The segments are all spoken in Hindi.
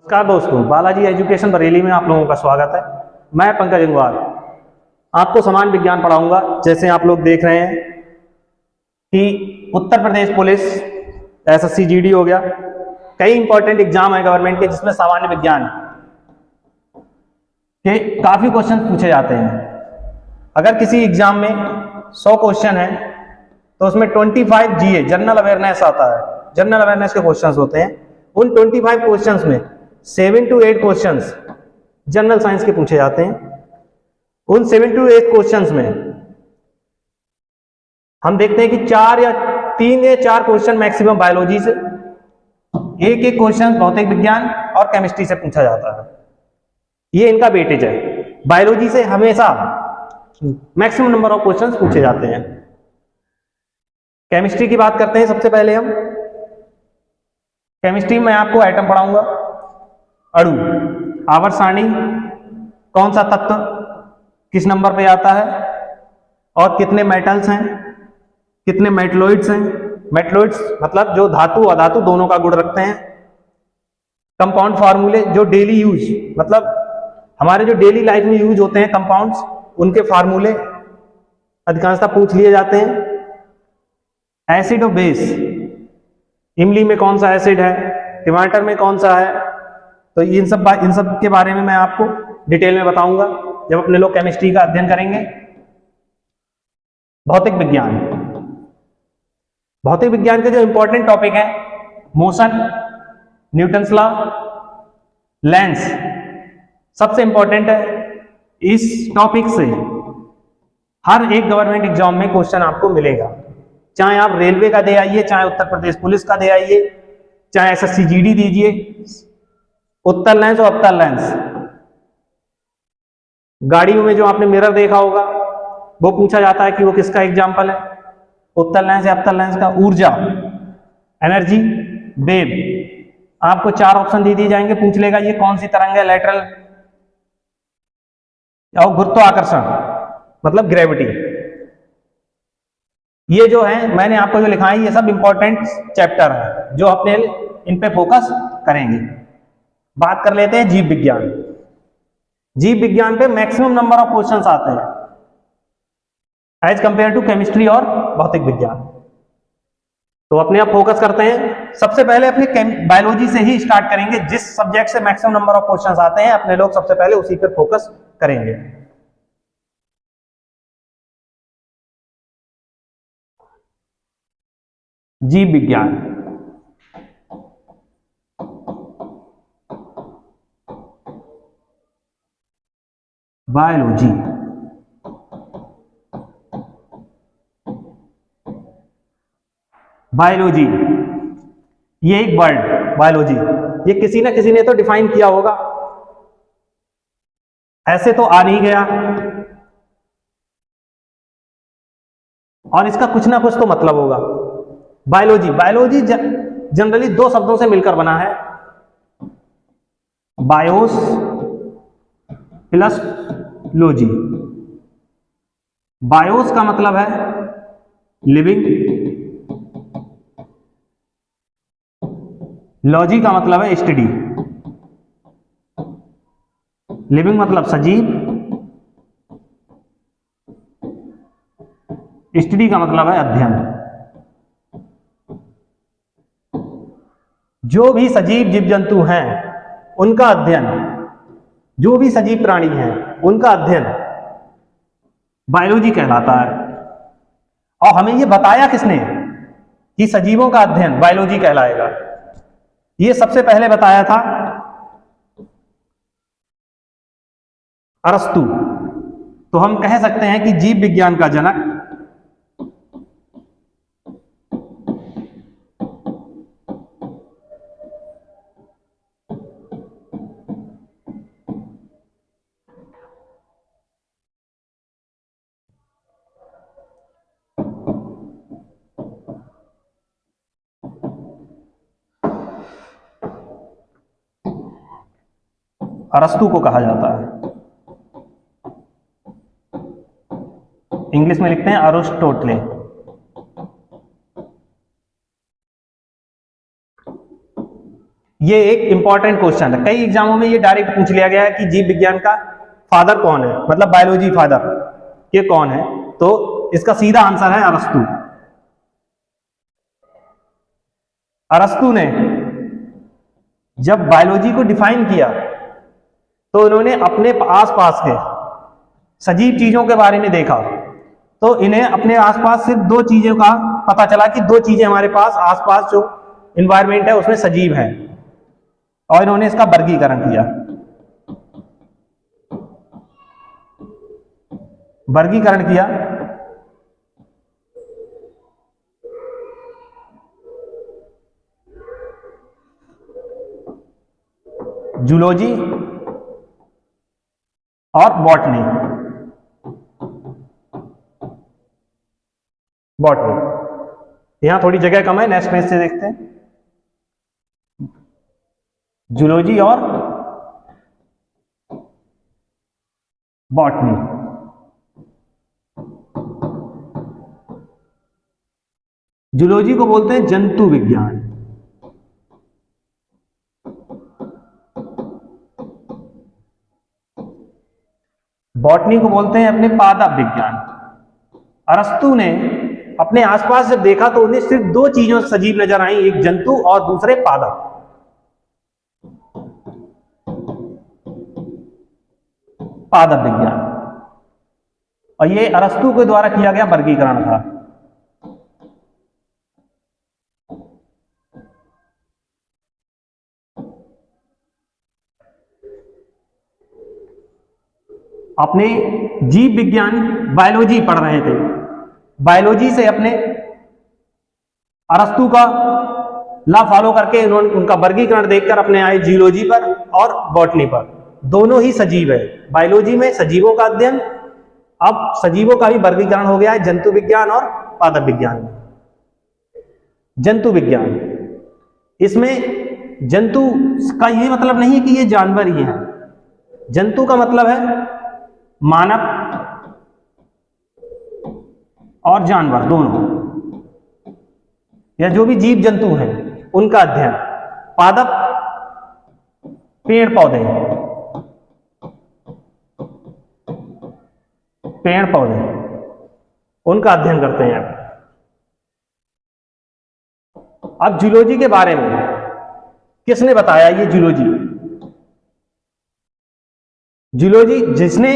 नमस्कार दोस्तों, बालाजी एजुकेशन बरेली में आप लोगों का स्वागत है। मैं पंकज इंगवार आपको सामान्य विज्ञान पढ़ाऊंगा। जैसे आप लोग देख रहे हैं कि Uttar Pradesh police SSC GD हो गया, कई इंपॉर्टेंट एग्जाम है गवर्नमेंट के जिसमें सामान्य विज्ञान के काफी क्वेश्चन पूछे जाते हैं। अगर किसी एग्जाम में 100 क्वेश्चन है तो उसमें 25 जीए जनरल अवेयरनेस आता है, जनरल अवेयरनेस के क्वेश्चंस होते हैं। उन 25 क्वेश्चंस में 7 to 8 क्वेश्चंस जनरल साइंस के पूछे जाते हैं। उन 7 to 8 क्वेश्चंस में हम देखते हैं कि 3 या 4 क्वेश्चन मैक्सिमम बायोलॉजी से, एक क्वेश्चन भौतिक विज्ञान और केमिस्ट्री से पूछा जाता है। ये इनका वेटेज है। बायोलॉजी से हमेशा मैक्सिमम नंबर ऑफ क्वेश्चंस पूछे जाते हैं। केमिस्ट्री की बात करते हैं। सबसे पहले हम केमिस्ट्री में आपको एटम पढ़ाऊंगा, अणु, आवर्त सारणी, कौन सा तत्व किस नंबर पे आता है और कितने मेटल्स हैं, कितने मेटलॉइड्स हैं। मेटलॉइड्स मतलब जो धातु अधातु दोनों का गुण रखते हैं। कंपाउंड फार्मूले जो डेली यूज मतलब हमारे जो डेली लाइफ में यूज होते हैं कंपाउंड्स, उनके फार्मूले अधिकांशतः पूछ लिए जाते हैं। एसिड और बेस, इमली में कौन सा एसिड है, टमाटर में कौन सा है, तो इन सब के बारे में मैं आपको डिटेल में बताऊंगा जब अपने लोग केमिस्ट्री का अध्ययन करेंगे। भौतिक विज्ञान, भौतिक विज्ञान के जो इंपॉर्टेंट टॉपिक है मोशन, न्यूटन्स लॉ, लेंस सबसे इंपॉर्टेंट है। इस टॉपिक से हर एक गवर्नमेंट एग्जाम में क्वेश्चन आपको मिलेगा, चाहे आप रेलवे का दे आइए, चाहे उत्तर प्रदेश पुलिस का दे आइए, चाहे एसएससी जीडी दीजिए। उत्तल लेंस और अवतल लेंस, गाड़ियों में जो आपने मिरर देखा होगा वो पूछा जाता है कि वो किसका एग्जाम्पल है, उत्तल लेंस या अवतल लेंस का। ऊर्जा, एनर्जी, वेव, आपको 4 ऑप्शन दे दिए जाएंगे। पूछ लेगा ये कौन सी तरंग है, लैटरल और गुरुत्वाकर्षण मतलब ग्रेविटी। ये जो है मैंने आपको जो लिखा है ये सब इंपॉर्टेंट चैप्टर है जो अपने इन पे फोकस करेंगे। बात कर लेते हैं जीव विज्ञान। जीव विज्ञान पे मैक्सिमम नंबर ऑफ क्वेश्चंस आते हैं एज कंपेयर टू केमिस्ट्री और भौतिक विज्ञान। तो अपने आप फोकस करते हैं। सबसे पहले अपने बायोलॉजी से ही स्टार्ट करेंगे। जिस सब्जेक्ट से मैक्सिमम नंबर ऑफ क्वेश्चंस आते हैं अपने लोग सबसे पहले उसी पर फोकस करेंगे। जीव विज्ञान, बायोलॉजी, बायोलॉजी ये एक वर्ड बायोलॉजी, ये किसी ना किसी ने तो डिफाइन किया होगा, ऐसे तो आ नहीं गया और इसका कुछ ना कुछ तो मतलब होगा। बायोलॉजी, बायोलॉजी जनरली 2 शब्दों से मिलकर बना है, बायोस प्लस लॉजी। बायोस का मतलब है लिविंग, लॉजी का मतलब है स्टडी। लिविंग मतलब सजीव, स्टडी का मतलब है अध्ययन। जो भी सजीव जीव जंतु हैं उनका अध्ययन, जो भी सजीव प्राणी हैं उनका अध्ययन बायोलॉजी कहलाता है। और हमें ये बताया किसने कि सजीवों का अध्ययन बायोलॉजी कहलाएगा? ये सबसे पहले बताया था अरस्तु। तो हम कह सकते हैं कि जीव विज्ञान का जनक अरस्तु को कहा जाता है। इंग्लिश में लिखते हैं अरिस्टोटले। ये एक इंपॉर्टेंट क्वेश्चन है, कई एग्जामों में ये डायरेक्ट पूछ लिया गया है कि जीव विज्ञान का फादर कौन है, मतलब बायोलॉजी फादर ये कौन है। तो इसका सीधा आंसर है अरस्तु। अरस्तु ने जब बायोलॉजी को डिफाइन किया तो उन्होंने अपने आसपास के सजीव चीजों के बारे में देखा, तो इन्हें अपने आसपास सिर्फ दो चीजों का पता चला कि दो चीजें हमारे पास आसपास जो इन्वायरमेंट है उसमें सजीव है, और इन्होंने इसका वर्गीकरण किया। वर्गीकरण किया जूलॉजी और बॉटनी। बॉटनी यहां थोड़ी जगह कम है, नेक्स्ट पेज से देखते हैं। जूलॉजी और बॉटनी। जूलॉजी को बोलते हैं जंतु विज्ञान, बॉटनी को बोलते हैं अपने पादप विज्ञान। अरस्तु ने अपने आसपास जब देखा तो उन्हें सिर्फ दो चीजों सजीव नजर आई, एक जंतु और दूसरे पादप। पादप विज्ञान, और ये अरस्तु के द्वारा किया गया वर्गीकरण था। अपने जीव विज्ञान बायोलॉजी पढ़ रहे थे, बायोलॉजी से अपने अरस्तु का लॉ फॉलो करके उन्होंने उनका वर्गीकरण देखकर अपने आए जूलॉजी पर और बॉटनी पर। दोनों ही सजीव है, बायोलॉजी में सजीवों का अध्ययन, अब सजीवों का भी वर्गीकरण हो गया है जंतु विज्ञान और पादप विज्ञान में। जंतु विज्ञान, इसमें जंतु का ये मतलब नहीं कि ये जानवर ही हैं, जंतु का मतलब है मानव और जानवर दोनों, या जो भी जीव जंतु हैं उनका अध्ययन। पादप पेड़ पौधे, पेड़ पौधे उनका अध्ययन करते हैं। अब जूलॉजी के बारे में किसने बताया? ये जूलॉजी, जूलॉजी जिसने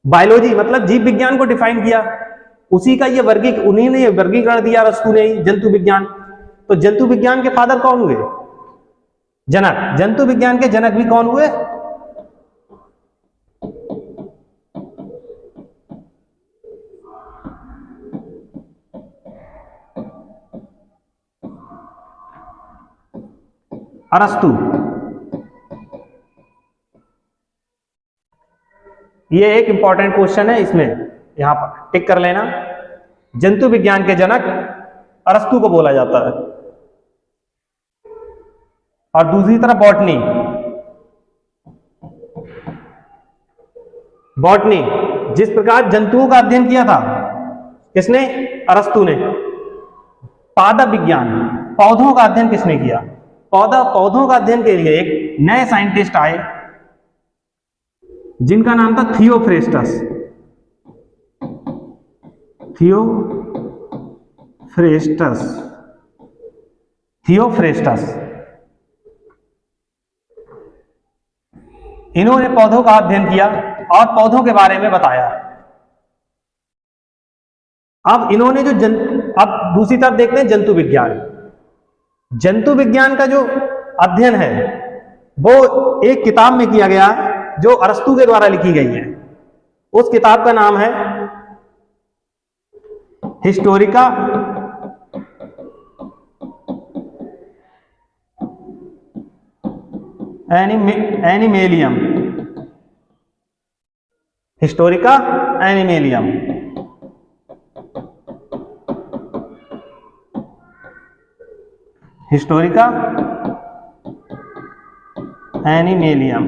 बायोलॉजी मतलब जीव विज्ञान को डिफाइन किया, उसी का ये उन्हीं ने वर्गीकरण दिया अरस्तु ने जंतु विज्ञान। तो जंतु विज्ञान के फादर कौन हुए? जनक। जंतु विज्ञान के जनक भी कौन हुए? अरस्तु। ये एक इंपॉर्टेंट क्वेश्चन है, इसमें यहां पर टिक कर लेना। जंतु विज्ञान के जनक अरस्तु को बोला जाता है। और दूसरी तरफ बॉटनी, बॉटनी जिस प्रकार जंतुओं का अध्ययन किया था किसने? अरस्तु ने। पादप विज्ञान, पौधों का अध्ययन किसने किया? पौधों का अध्ययन के लिए एक नए साइंटिस्ट आए जिनका नाम था थियोफ्रेस्टस। थियोफ्रेस्टस। इन्होंने पौधों का अध्ययन किया और पौधों के बारे में बताया। अब इन्होंने अब दूसरी तरफ देखते हैं जंतु विज्ञान। जंतु विज्ञान का जो अध्ययन है वो एक किताब में किया गया जो अरस्तु के द्वारा लिखी गई है। उस किताब का नाम है हिस्टोरिका एनिमेलियम। हिस्टोरिका एनिमेलियम। हिस्टोरिका एनिमेलियम।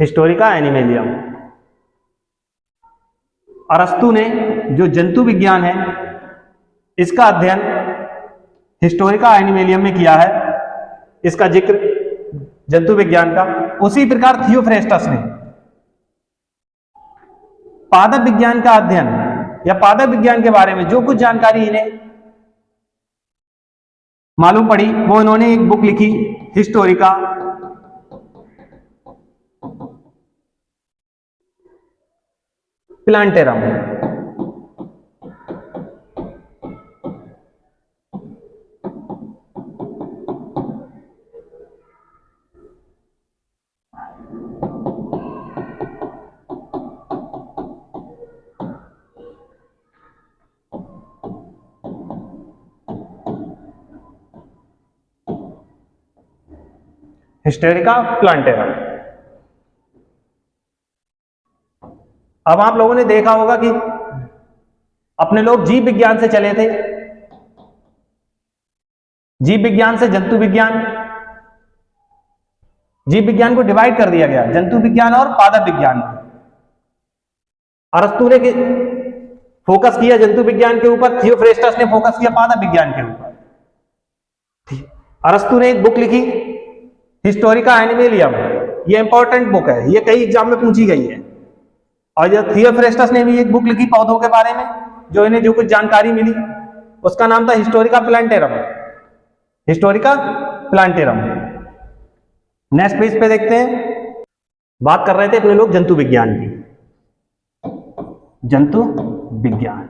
हिस्टोरिका एनिमेलियम। अरस्तु ने जो जंतु विज्ञान है इसका अध्ययन हिस्टोरिका एनिमेलियम में किया है इसका जिक्र, जंतु विज्ञान का। उसी प्रकार थियोफ्रेस्टस ने पादप विज्ञान का अध्ययन या पादप विज्ञान के बारे में जो कुछ जानकारी इन्हें मालूम पड़ी वो इन्होंने एक बुक लिखी, हिस्टोरिका प्लांटेरम। Historica plantarum. अब आप लोगों ने देखा होगा कि अपने लोग जीव विज्ञान से चले थे, जीव विज्ञान से जंतु विज्ञान, जीव विज्ञान को डिवाइड कर दिया गया जंतु विज्ञान और पादप विज्ञान। अरस्तु ने फोकस किया जंतु विज्ञान के ऊपर, थियोफ्रेस्टस ने फोकस किया पादप विज्ञान के ऊपर। अरस्तु ने एक बुक लिखी हिस्टोरिका एनिमेलियम, ये इंपॉर्टेंट बुक है, ये कई एग्जाम में पूछी गई है। और जो थियोफ्रेस्टस ने भी एक बुक लिखी पौधों के बारे में, जो इन्हें जो कुछ जानकारी मिली उसका नाम था Historica plantarum, Historica plantarum. Next page पे देखते हैं, बात कर रहे थे अपने लोग जंतु विज्ञान की। जंतु विज्ञान,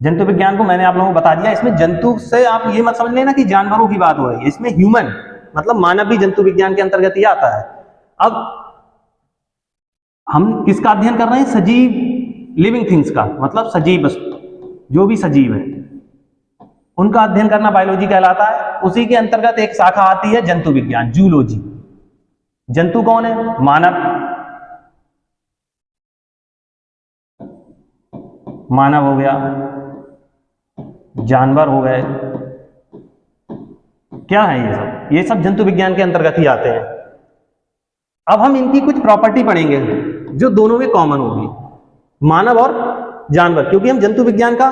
जंतु विज्ञान को मैंने आप लोगों को बता दिया। इसमें जंतु से आप ये मत समझ लेना कि जानवरों की बात हो रही है, इसमें ह्यूमन मतलब मानव भी जंतु विज्ञान के अंतर्गत ही आता है। अब हम किसका अध्ययन कर रहे हैं? सजीव, लिविंग थिंग्स का, मतलब सजीव वस्तु, जो भी सजीव है उनका अध्ययन करना बायोलॉजी कहलाता है। उसी के अंतर्गत एक शाखा आती है जंतु विज्ञान, जूलॉजी। जंतु कौन है? मानव, मानव हो गया, जानवर हो गए, क्या है ये सब? ये सब जंतु विज्ञान के अंतर्गत ही आते हैं। अब हम इनकी कुछ प्रॉपर्टी पढ़ेंगे जो दोनों में कॉमन होगी, मानव और जानवर, क्योंकि हम जंतु विज्ञान का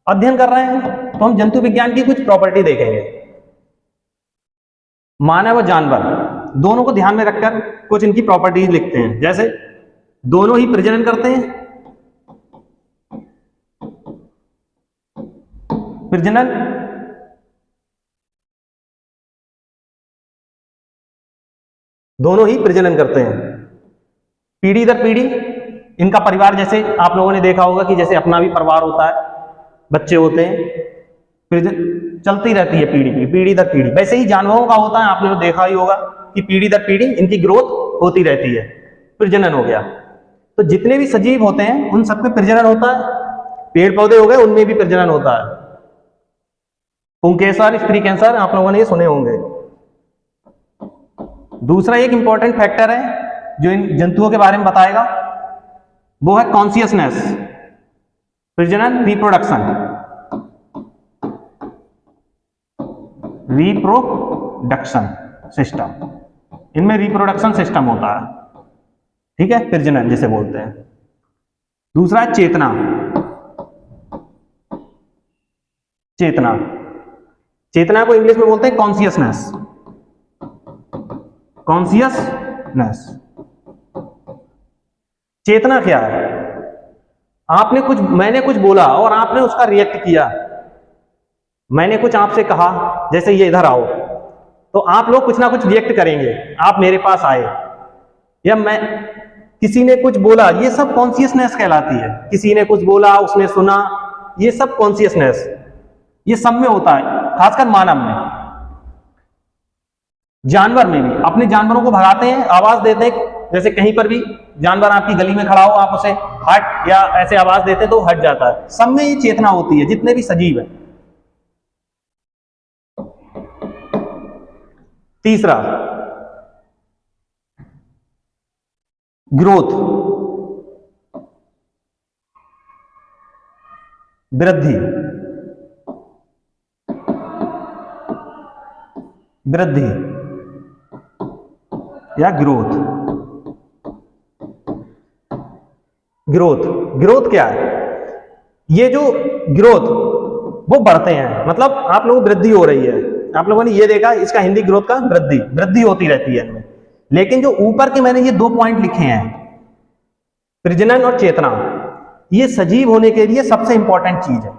अध्ययन कर रहे हैं तो हम जंतु विज्ञान की कुछ प्रॉपर्टी देखेंगे। मानव और जानवर दोनों को ध्यान में रखकर कुछ इनकी प्रॉपर्टीज लिखते हैं। जैसे दोनों ही प्रजनन करते हैं, प्रजनन दोनों ही प्रजनन करते हैं, पीढ़ी दर पीढ़ी इनका परिवार, जैसे आप लोगों ने देखा होगा कि जैसे अपना भी परिवार होता है, बच्चे होते हैं, चलती रहती है पीढ़ी दर पीढ़ी, वैसे ही जानवरों का होता है। आपने देखा ही होगा कि पीढ़ी दर पीढ़ी इनकी ग्रोथ होती रहती है, प्रजनन हो गया। तो जितने भी सजीव होते हैं उन सब में प्रजनन होता है, पेड़ पौधे हो गए उनमें भी प्रजनन होता है। पुंकेसर, स्त्री कैंसर आप लोगों ने ये सुने होंगे। दूसरा एक इंपॉर्टेंट फैक्टर है जो इन जंतुओं के बारे में बताएगा, वो है कॉन्शियसनेस, प्रजनन, रिप्रोडक्शन, रिप्रोडक्शन सिस्टम, इनमें रिप्रोडक्शन सिस्टम होता है, ठीक है, प्रजनन जिसे बोलते हैं। दूसरा है चेतना, चेतना, चेतना को इंग्लिश में बोलते हैं कॉन्शियसनेस, कॉन्शियसनेस। चेतना क्या है? आपने कुछ, मैंने कुछ बोला और आपने उसका रिएक्ट किया। मैंने कुछ आपसे कहा, जैसे ये इधर आओ, तो आप लोग कुछ ना कुछ रिएक्ट करेंगे। आप मेरे पास आए या मैं, किसी ने कुछ बोला, ये सब कॉन्शियसनेस कहलाती है। किसी ने कुछ बोला, उसने सुना, ये सब कॉन्शियसनेस, ये सब में होता है, खासकर मानव में। जानवर में भी, अपने जानवरों को भगाते हैं, आवाज देते हैं, जैसे कहीं पर भी जानवर आपकी गली में खड़ा हो, आप उसे हट या ऐसे आवाज देते तो हट जाता है। सब में ये चेतना होती है, जितने भी सजीव है। तीसरा ग्रोथ, वृद्धि, वृद्धि या ग्रोथ। ग्रोथ, ग्रोथ क्या है? ये जो ग्रोथ वो बढ़ते हैं, मतलब आप लोगों को वृद्धि हो रही है। आप लोगों ने ये देखा, इसका हिंदी ग्रोथ का वृद्धि होती रहती है इनमें। लेकिन जो ऊपर के मैंने ये 2 पॉइंट लिखे हैं, प्रजनन और चेतना, ये सजीव होने के लिए सबसे इंपॉर्टेंट चीज है।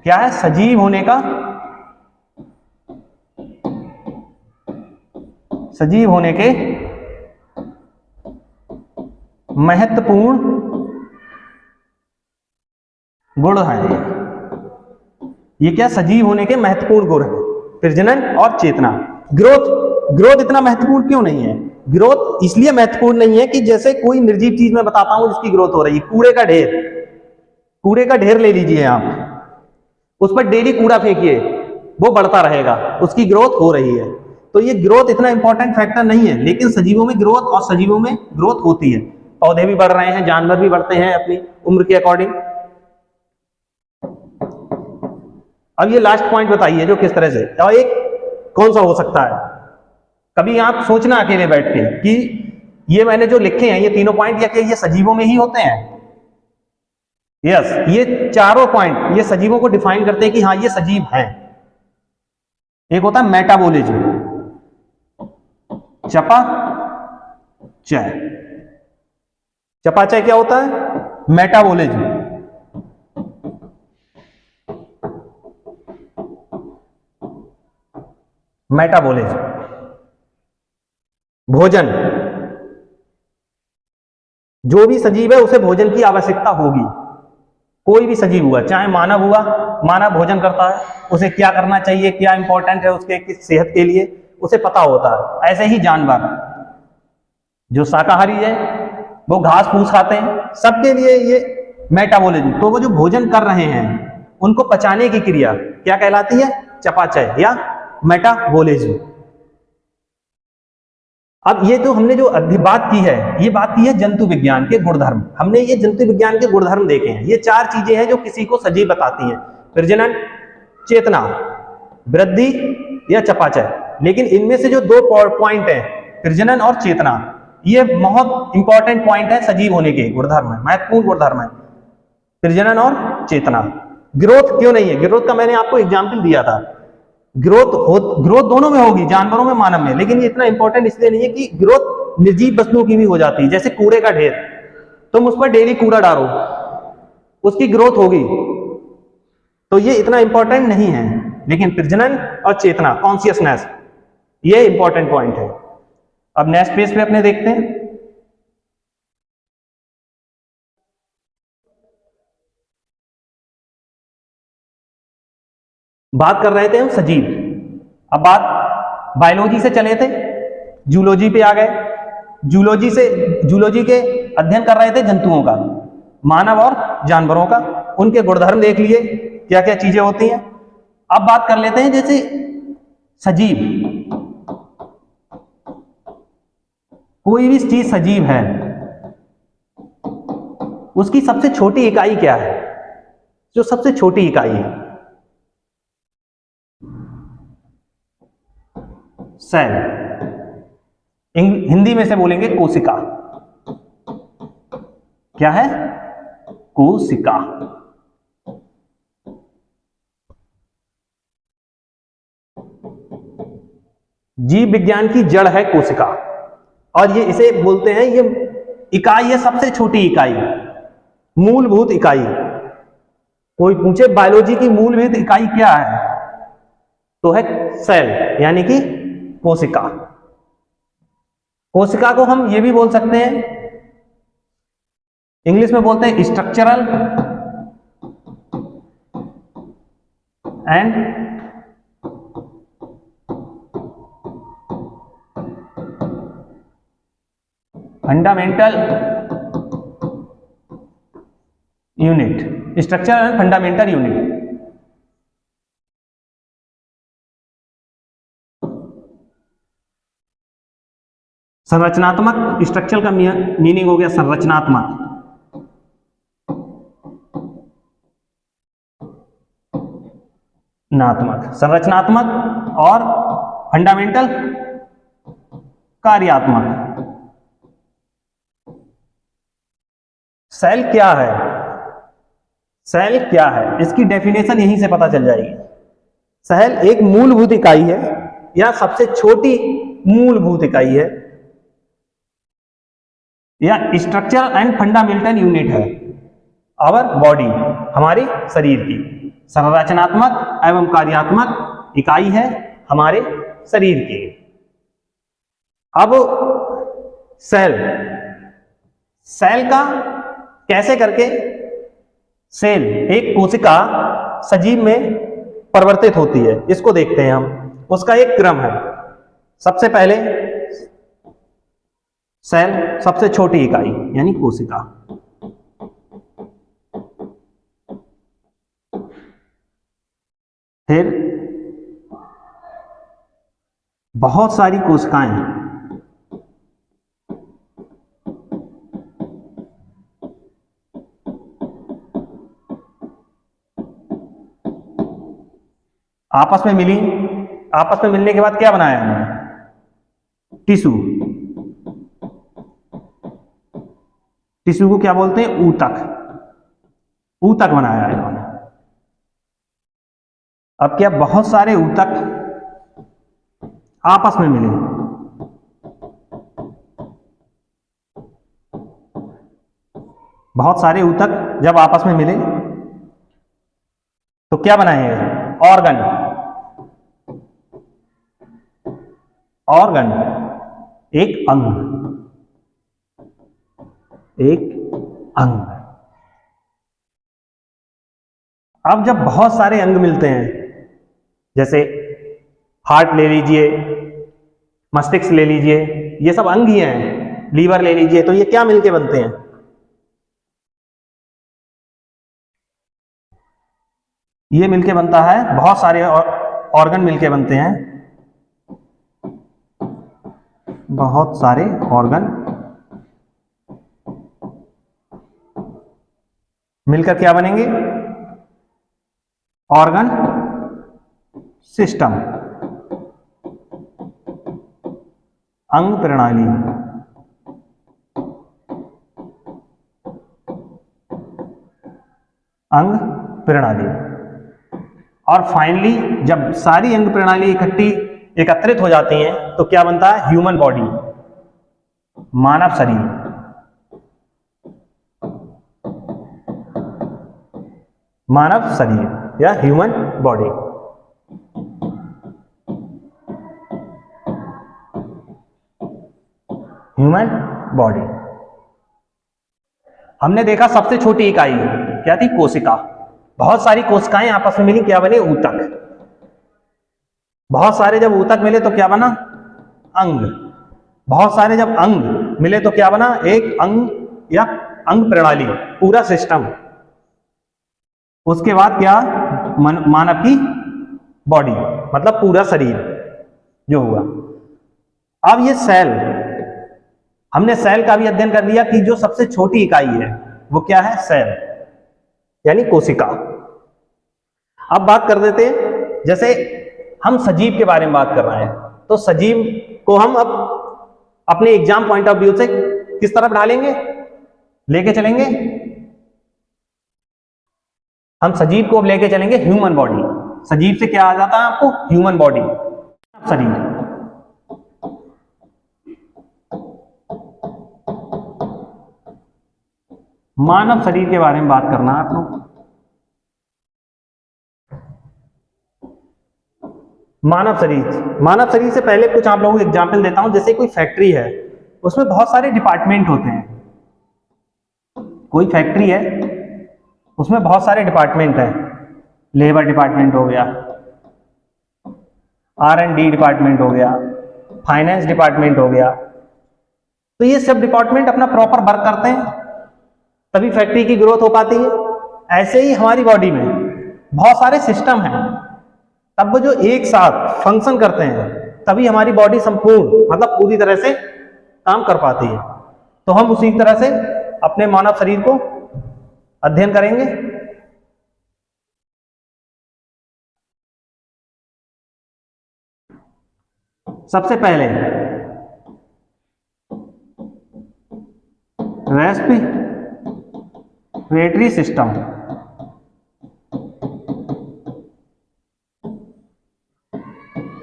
क्या है? सजीव होने का, सजीव होने के महत्वपूर्ण गुण है। ये क्या? सजीव होने के महत्वपूर्ण गुण है, प्रजनन और चेतना। ग्रोथ इतना महत्वपूर्ण क्यों नहीं है? ग्रोथ इसलिए महत्वपूर्ण नहीं है कि जैसे कोई निर्जीव चीज मैं बताता हूं जिसकी ग्रोथ हो रही है, कूड़े का ढेर ले लीजिए आप, उस पर डेली कूड़ा फेंकिए, वो बढ़ता रहेगा, उसकी ग्रोथ हो रही है। तो ये ग्रोथ इतना इंपॉर्टेंट फैक्टर नहीं है, लेकिन सजीवों में ग्रोथ और सजीवों में ग्रोथ होती है। पौधे भी बढ़ रहे हैं, जानवर भी बढ़ते हैं अपनी उम्र के अकॉर्डिंग। अब ये लास्ट पॉइंट बताइए जो किस तरह से, और एक कौन सा हो सकता है? कभी आप सोचना अकेले बैठ के कि ये मैंने जो लिखे हैं ये तीनों पॉइंट, या कि ये सजीवों में ही होते हैं? यस, ये चारों पॉइंट ये सजीवों को डिफाइन करते हैं कि हाँ ये सजीव हैं। एक होता है मेटाबॉलिज्म, चयापचय। चयापचय क्या होता है? मेटाबॉलिज्म। भोजन, जो भी सजीव है उसे भोजन की आवश्यकता होगी। कोई भी सजीव हुआ, चाहे मानव हुआ, मानव भोजन करता है, उसे क्या करना चाहिए, क्या इंपॉर्टेंट है उसके सेहत के लिए, उसे पता होता है। ऐसे ही जानवर जो शाकाहारी है वो घास फूस खाते हैं, सबके लिए ये मेटाबॉलिज्म। तो वो जो भोजन कर रहे हैं उनको पचाने की क्रिया क्या कहलाती है? चयापचय या मेटाबॉलिज्म। अब ये जो हमने जो बात की है, ये बात की है जंतु विज्ञान के गुणधर्म। हमने ये जंतु विज्ञान के गुणधर्म देखे हैं। ये 4 चीजें हैं जो किसी को सजीव बताती हैं: प्रजनन, चेतना, वृद्धि या चयापचय। लेकिन इनमें से जो 2 पॉइंट हैं, प्रजनन और चेतना, ये बहुत इंपॉर्टेंट पॉइंट है सजीव होने के गुणधर्म है, महत्वपूर्ण गुणधर्म है, प्रजनन और चेतना। ग्रोथ क्यों नहीं है? ग्रोथ का मैंने आपको एग्जाम्पल दिया था। ग्रोथ दोनों में होगी, जानवरों में, मानव में, लेकिन ये इतना इंपॉर्टेंट इसलिए नहीं है कि ग्रोथ निर्जीव वस्तुओं की भी हो जाती है। जैसे कूड़े का ढेर, तुम उस पर डेली कूड़ा डालो, उसकी ग्रोथ होगी, तो ये इतना इंपॉर्टेंट नहीं है। लेकिन प्रजनन और चेतना, कॉन्शियसनेस, ये इंपॉर्टेंट पॉइंट है। अब नेक्स्ट पेज पे अपने देखते हैं। बात कर रहे थे हम सजीव, अब बात बायोलॉजी से चले थे, जूलॉजी पे आ गए। जूलॉजी के अध्ययन कर रहे थे जंतुओं का, मानव और जानवरों का, उनके गुणधर्म देख लिए, क्या क्या चीजें होती हैं। अब बात कर लेते हैं जैसे सजीव, कोई भी चीज सजीव है, उसकी सबसे छोटी इकाई क्या है? जो सबसे छोटी इकाई है, सेल। हिंदी में से बोलेंगे कोशिका। क्या है? कोशिका। जीव विज्ञान की जड़ है कोशिका, और ये इसे बोलते हैं, ये इकाई है सबसे छोटी इकाई, मूलभूत इकाई। कोई पूछे बायोलॉजी की मूलभूत इकाई क्या है, तो है सेल, यानी कि कोशिका। कोशिका को हम ये भी बोल सकते हैं, इंग्लिश में बोलते हैं structural and fundamental unit. Structural and fundamental unit. संरचनात्मक, स्ट्रक्चरल का मीनिंग हो गया संरचनात्मक। संरचनात्मक और फंडामेंटल कार्यात्मक। सेल क्या है? सेल क्या है, इसकी डेफिनेशन यहीं से पता चल जाएगी। सेल एक मूलभूत इकाई है या सबसे छोटी मूलभूत इकाई है या स्ट्रक्चरल एंड फंडामेंटल यूनिट है आवर बॉडी, हमारे शरीर की संरचनात्मक एवं कार्यात्मक इकाई है हमारे शरीर की। अब सेल का कैसे करके सेल एक कोशिका सजीव में परिवर्तित होती है, इसको देखते हैं हम। उसका एक क्रम है। सबसे पहले सेल सबसे छोटी इकाई यानी कोशिका, फिर बहुत सारी कोशिकाएं, आपस में मिली, आपस में मिलने के बाद क्या बनाया हमने, टिश्यू। टिश्यू को क्या बोलते हैं, ऊतक, ऊतक बनाया है इन्होंने। अब क्या बहुत सारे ऊतक आपस में मिले, बहुत सारे ऊतक जब आपस में मिले तो क्या बनाए, ऑर्गन। ऑर्गन एक अंग, एक अंग। अब जब बहुत सारे अंग मिलते हैं, जैसे हार्ट ले लीजिए, मस्तिष्क ले लीजिए, ये सब अंग ही हैं, लीवर ले लीजिए, तो ये क्या मिलके बनते हैं, ये मिलके बनता है, बहुत सारे ऑर्गन मिलके बनते हैं, बहुत सारे ऑर्गन मिलकर क्या बनेंगे, ऑर्गन सिस्टम, अंग प्रणाली। अंग प्रणाली। और फाइनली जब सारी अंग प्रणाली एकत्रित हो जाती हैं तो क्या बनता है, ह्यूमन बॉडी, मानव शरीर। मानव शरीर या ह्यूमन बॉडी। Human body. हमने देखा सबसे छोटी इकाई क्या थी, कोशिका। बहुत सारी कोशिकाएं आपस में मिली, क्या बने, ऊतक। बहुत सारे जब ऊतक मिले तो क्या बना, अंग। बहुत सारे जब अंग मिले तो क्या बना, एक अंग या अंग प्रणाली, पूरा सिस्टम। उसके बाद क्या, मानव की बॉडी, मतलब पूरा शरीर जो हुआ। अब ये सेल, हमने सेल का भी अध्ययन कर लिया कि जो सबसे छोटी इकाई है वो क्या है, सेल यानी कोशिका। अब बात कर देते हैं, जैसे हम सजीव के बारे में बात कर रहे हैं, तो सजीव को हम अब अपने एग्जाम पॉइंट ऑफ व्यू से किस तरफ डालेंगे, लेके चलेंगे, हम सजीव को अब लेके चलेंगे ह्यूमन बॉडी। सजीव से क्या आ जाता है आपको, ह्यूमन बॉडी, शरीर। मानव शरीर के बारे में बात करना है आप लोग। मानव शरीर से पहले कुछ आप लोगों को एग्जाम्पल देता हूं। जैसे कोई फैक्ट्री है, उसमें बहुत सारे डिपार्टमेंट होते हैं। कोई फैक्ट्री है, उसमें बहुत सारे डिपार्टमेंट हैं। लेबर डिपार्टमेंट हो गया, R&D डिपार्टमेंट हो गया, फाइनेंस डिपार्टमेंट हो गया। तो ये सब डिपार्टमेंट अपना प्रॉपर वर्क करते हैं, तभी फैक्ट्री की ग्रोथ हो पाती है। ऐसे ही हमारी बॉडी में बहुत सारे सिस्टम हैं, तब वो जो एक साथ फंक्शन करते हैं तभी हमारी बॉडी संपूर्ण, मतलब पूरी तरह से काम कर पाती है। तो हम उसी तरह से अपने मानव शरीर को अध्ययन करेंगे। सबसे पहले रेस्पिरेटरी सिस्टम,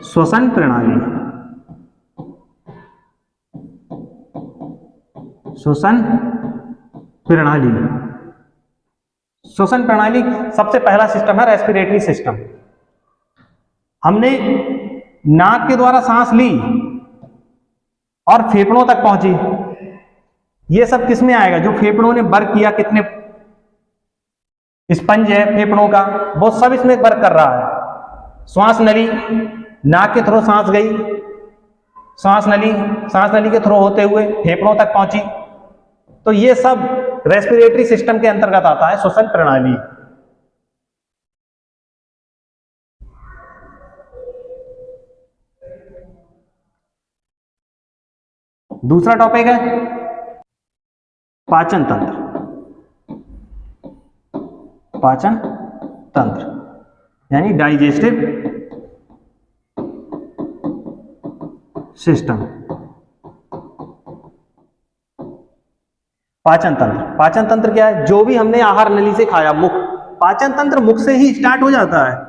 श्वसन प्रणाली, श्वसन प्रणाली। श्वसन प्रणाली सबसे पहला सिस्टम है रेस्पिरेटरी सिस्टम। हमने नाक के द्वारा सांस ली और फेफड़ों तक पहुंची, ये सब किस में आएगा? जो फेफड़ों ने वर्क किया, कितने स्पंज है फेफड़ों का, वो सब इसमें वर्क कर रहा है। श्वास नली, नाक के थ्रू सांस गई, सांस नली के थ्रू होते हुए फेफड़ों तक पहुंची, तो ये सब रेस्पिरेटरी सिस्टम के अंतर्गत आता है, श्वसन प्रणाली। दूसरा टॉपिक है पाचन तंत्र। पाचन तंत्र यानी डाइजेस्टिव सिस्टम। पाचन तंत्र, पाचन तंत्र क्या है? जो भी हमने आहार नली से खाया, मुख, पाचन तंत्र मुख से ही स्टार्ट हो जाता है।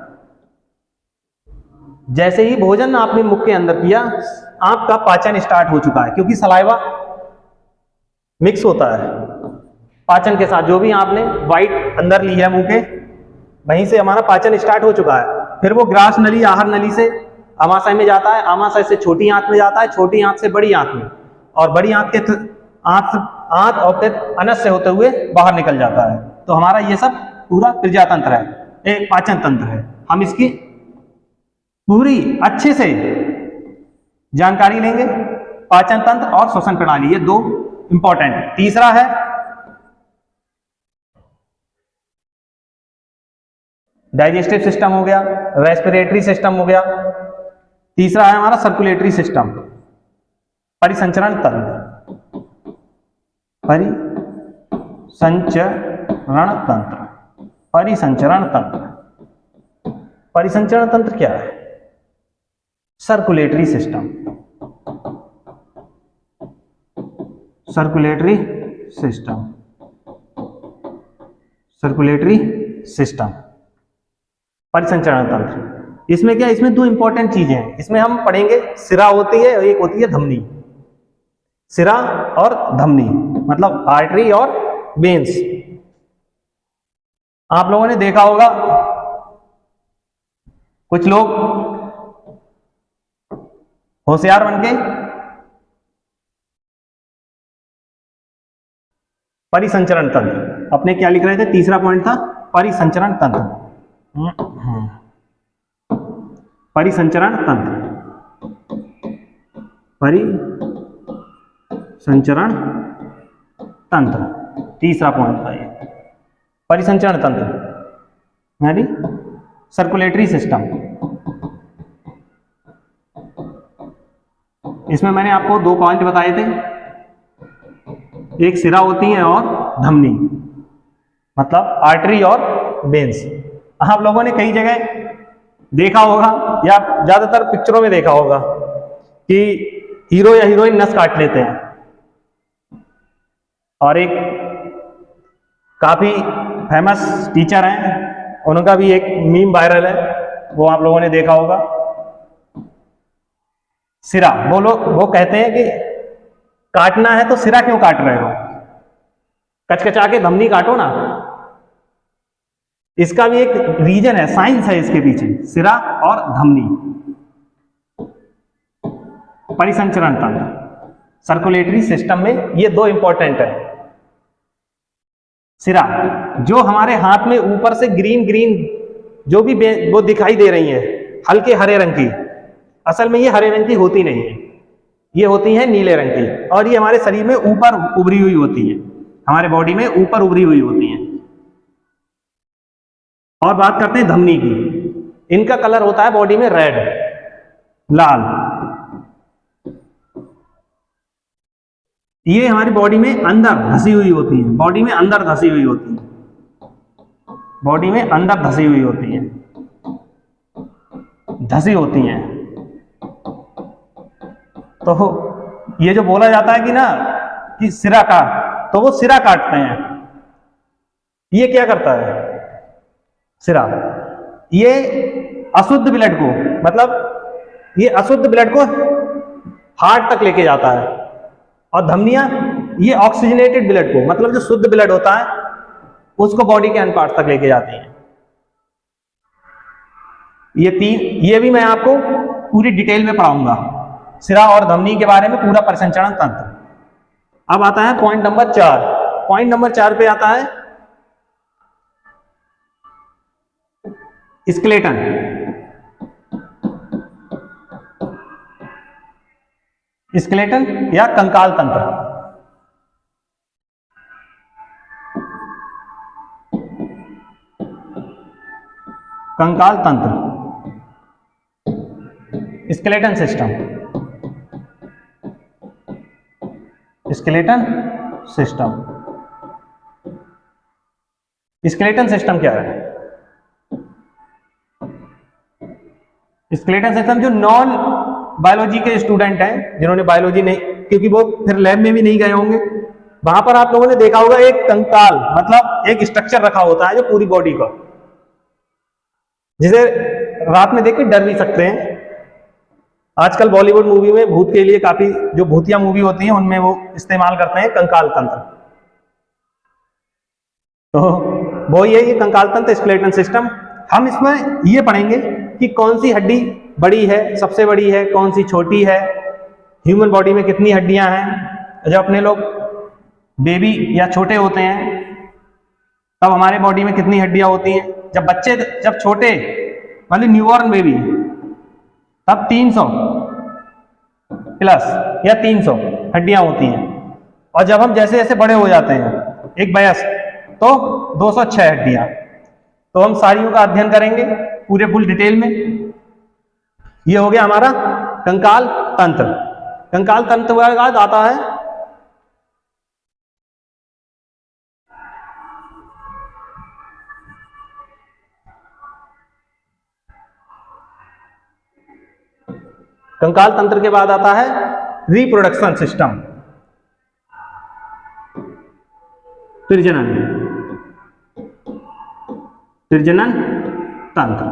जैसे ही भोजन आपने मुख के अंदर किया, आपका पाचन स्टार्ट हो चुका है, क्योंकि सलाइवा मिक्स होता है पाचन के साथ। जो भी आपने वाइट अंदर ली है मुंह के, वहीं से हमारा पाचन स्टार्ट हो चुका है। फिर वो ग्रास नली, आहार नली से आमाशय में जाता है, आमाशय से छोटी आंत में जाता है, छोटी आंत से बड़ी आंत में, और बड़ी आंत के आंत और फिर अनस से होते हुए बाहर निकल जाता है। तो हमारा ये सब पूरा क्रिया तंत्र है, एक पाचन तंत्र है। हम इसकी पूरी अच्छे से जानकारी लेंगे, पाचन तंत्र और श्वसन प्रणाली, ये दो इंपॉर्टेंट है। तीसरा है डाइजेस्टिव सिस्टम हो गया, रेस्पिरेटरी सिस्टम हो गया। तीसरा है हमारा सर्कुलेटरी सिस्टम, परिसंचरण तंत्र, परिसंचरण तंत्र, परिसंचरण तंत्र। परिसंचरण तंत्र क्या है? Circulatory system, circulatory system, circulatory system, परिसंचरण तंत्र। इसमें क्या, इसमें दो इंपॉर्टेंट चीजें हैं। इसमें हम पढ़ेंगे, सिरा होती है और एक होती है धमनी। सिरा और धमनी मतलब आर्टरी और वेन्स। आप लोगों ने देखा होगा, कुछ लोग होशियार बनके परिसंचरण तंत्र, अपने क्या लिख रहे थे? तीसरा पॉइंट था परिसंचरण तंत्र, परिसंचरण तंत्र, परिसंचरण तंत्र, तीसरा पॉइंट था ये, परिसंचरण तंत्र यानी सर्कुलेटरी सिस्टम। इसमें मैंने आपको दो पॉइंट बताए थे, एक सिरा होती है और धमनी मतलब आर्टरी और वेन्स। आप लोगों ने कई जगह देखा होगा या ज्यादातर पिक्चरों में देखा होगा कि हीरो या हीरोइन नस काट लेते हैं, और एक काफी फेमस टीचर हैं, उनका भी एक मीम वायरल है, वो आप लोगों ने देखा होगा। सिरा, वो कहते हैं कि काटना है तो सिरा क्यों काट रहे हो, कचकचा के धमनी काटो ना। इसका भी एक रीजन है, साइंस है इसके पीछे, सिरा और धमनी। परिसंचरण तंत्र, सर्कुलेटरी सिस्टम में ये दो इंपॉर्टेंट है। सिरा, जो हमारे हाथ में ऊपर से ग्रीन ग्रीन जो भी वो दिखाई दे रही है, हल्के हरे रंग की, असल में ये हरे रंग की होती नहीं है, ये होती है नीले रंग की, और ये हमारे शरीर में ऊपर उभरी हुई होती है, हमारे बॉडी में ऊपर उभरी हुई होती हैं। और बात करते हैं धमनी की, इनका कलर होता है बॉडी में रेड, लाल। ये हमारी बॉडी में अंदर धसी हुई होती है, बॉडी में अंदर धसी हुई होती है, बॉडी में अंदर धसी हुई होती है, धसी होती हैं। तो ये जो बोला जाता है कि ना कि सिरा काट, तो वो सिरा काटते हैं। ये क्या करता है सिरा? ये अशुद्ध ब्लड को, मतलब ये अशुद्ध ब्लड को हार्ट तक लेके जाता है, और धमनियां ये ऑक्सीजनेटेड ब्लड को, मतलब जो शुद्ध ब्लड होता है उसको बॉडी के अन्य पार्ट तक लेके जाती हैं। ये भी मैं आपको पूरी डिटेल में पढ़ाऊंगा, सिरा और धमनी के बारे में पूरा परिसंचरण तंत्र। अब आता है पॉइंट नंबर 4। पॉइंट नंबर 4 पे आता है स्केलेटन। स्केलेटन या कंकाल तंत्र। कंकाल तंत्र, skeleton system. Skeleton system, skeleton system क्या है? स्केलेटन सिस्टम जो नॉन बायोलॉजी के स्टूडेंट हैं, जिन्होंने बायोलॉजी नहीं, क्योंकि वो फिर लैब में भी नहीं गए होंगे, वहां पर आप लोगों ने देखा होगा एक कंकाल मतलब एक स्ट्रक्चर रखा होता है जो पूरी बॉडी का, जिसे रात में देख के डर भी सकते हैं। आजकल बॉलीवुड मूवी में भूत के लिए काफी जो भूतिया मूवी होती हैं उनमें वो इस्तेमाल करते हैं कंकाल तंत्र। तो वो ये कंकाल तंत्र, स्केलेटन सिस्टम। हम इसमें ये पढ़ेंगे कि कौन सी हड्डी बड़ी है, सबसे बड़ी है, कौन सी छोटी है, ह्यूमन बॉडी में कितनी हड्डियां हैं। जब अपने लोग बेबी या छोटे होते हैं तब हमारे बॉडी में कितनी हड्डियां होती हैं। जब बच्चे, जब छोटे मतलब न्यूबॉर्न बेबी, तब 300 प्लस या 300 हड्डियां होती हैं। और जब हम जैसे जैसे बड़े हो जाते हैं, एक वयस्क, तो 206 हड्डियां। तो हम सारियों का अध्ययन करेंगे पूरे फुल डिटेल में। ये हो गया हमारा कंकाल तंत्र। कंकाल तंत्र के बाद आता है कंकाल तंत्र के बाद आता है रिप्रोडक्शन सिस्टम, प्रजनन, प्रजनन तंत्र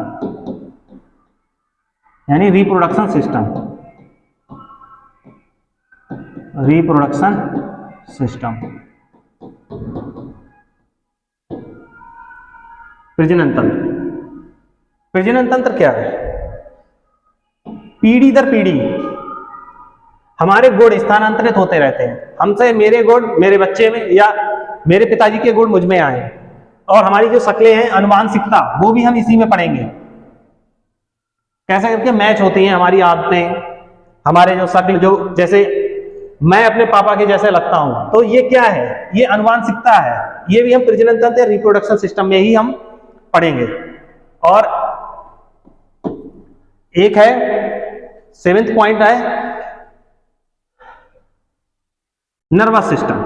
यानी रिप्रोडक्शन सिस्टम, रिप्रोडक्शन सिस्टम, प्रजनन तंत्र। प्रजनन तंत्र क्या है? पीढ़ी दर पीढ़ी हमारे गुण स्थानांतरित होते रहते हैं। हमसे मेरे गुण मेरे बच्चे में, या मेरे पिताजी के गुण मुझ में आए, और हमारी जो शक्लें हैं, अनुवांशिकता, वो भी हम इसी में पढ़ेंगे। कैसे करके मैच होती हैं हमारी आदतें, हमारे जो शक्ल, जो जैसे मैं अपने पापा के जैसे लगता हूं, तो ये क्या है? ये अनुवांशिकता है। ये भी हम प्रजनन तंत्र या रिप्रोडक्शन सिस्टम में ही हम पढ़ेंगे। और एक है 7th पॉइंट है नर्वस सिस्टम।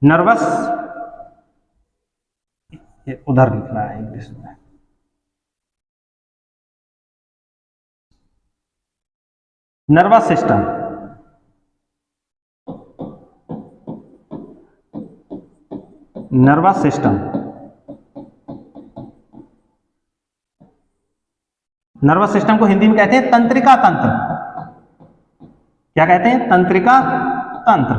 नर्वस, ये उधर लिखना है इंग्लिश में, nervous system. Nervous system, nervous system को हिंदी में कहते हैं तंत्रिका तंत्र। क्या कहते हैं? तंत्रिका तंत्र।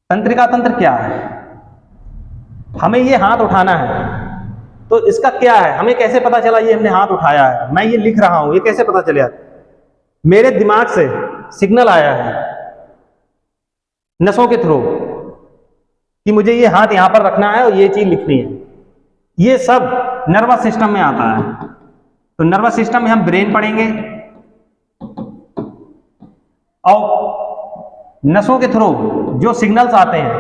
तंत्रिका तंत्र क्या है? हमें ये हाथ उठाना है, तो इसका क्या है? हमें कैसे पता चला ये हमने हाथ उठाया है? मैं ये लिख रहा हूं, ये कैसे पता चला? मेरे दिमाग से सिग्नल आया है नसों के थ्रू कि मुझे ये हाथ यहां पर रखना है और ये चीज लिखनी है। ये सब नर्वस सिस्टम में आता है। तो नर्वस सिस्टम में हम ब्रेन पढ़ेंगे और नसों के थ्रू जो सिग्नल्स आते हैं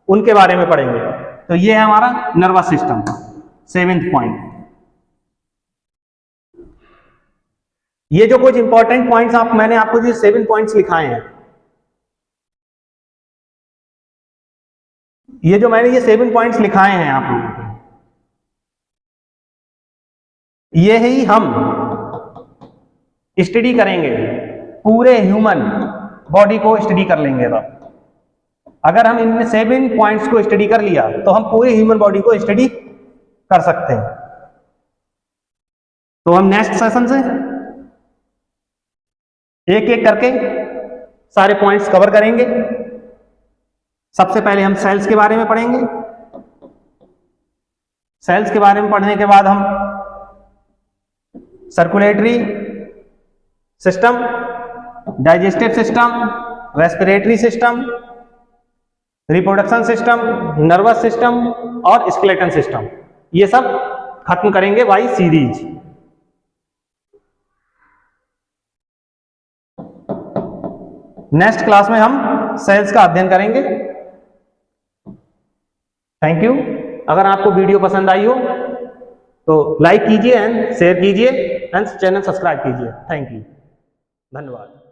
उनके बारे में पढ़ेंगे। तो ये है हमारा नर्वस सिस्टम, 7th पॉइंट। ये जो कुछ इंपॉर्टेंट पॉइंट्स मैंने आपको जो 7 पॉइंट्स लिखाए हैं, ये जो मैंने ये 7 पॉइंट्स लिखाए हैं आप लोगों को, ये ही हम स्टडी करेंगे, पूरे ह्यूमन बॉडी को स्टडी कर लेंगे। तो अगर हम इनमें 7 पॉइंट्स को स्टडी कर लिया तो हम पूरी ह्यूमन बॉडी को स्टडी कर सकते हैं। तो हम नेक्स्ट सेशन से एक एक करके सारे पॉइंट्स कवर करेंगे। सबसे पहले हम सेल्स के बारे में पढ़ेंगे। सेल्स के बारे में पढ़ने के बाद हम circulatory system, digestive system, respiratory system, reproduction system, nervous system और स्केलेटन सिस्टम, ये सब खत्म करेंगे बाय सीरीज। नेक्स्ट क्लास में हम सेल्स का अध्ययन करेंगे। Thank you. अगर आपको वीडियो पसंद आई हो तो लाइक कीजिए एंड शेयर कीजिए एंड चैनल सब्सक्राइब कीजिए। थैंक यू, धन्यवाद।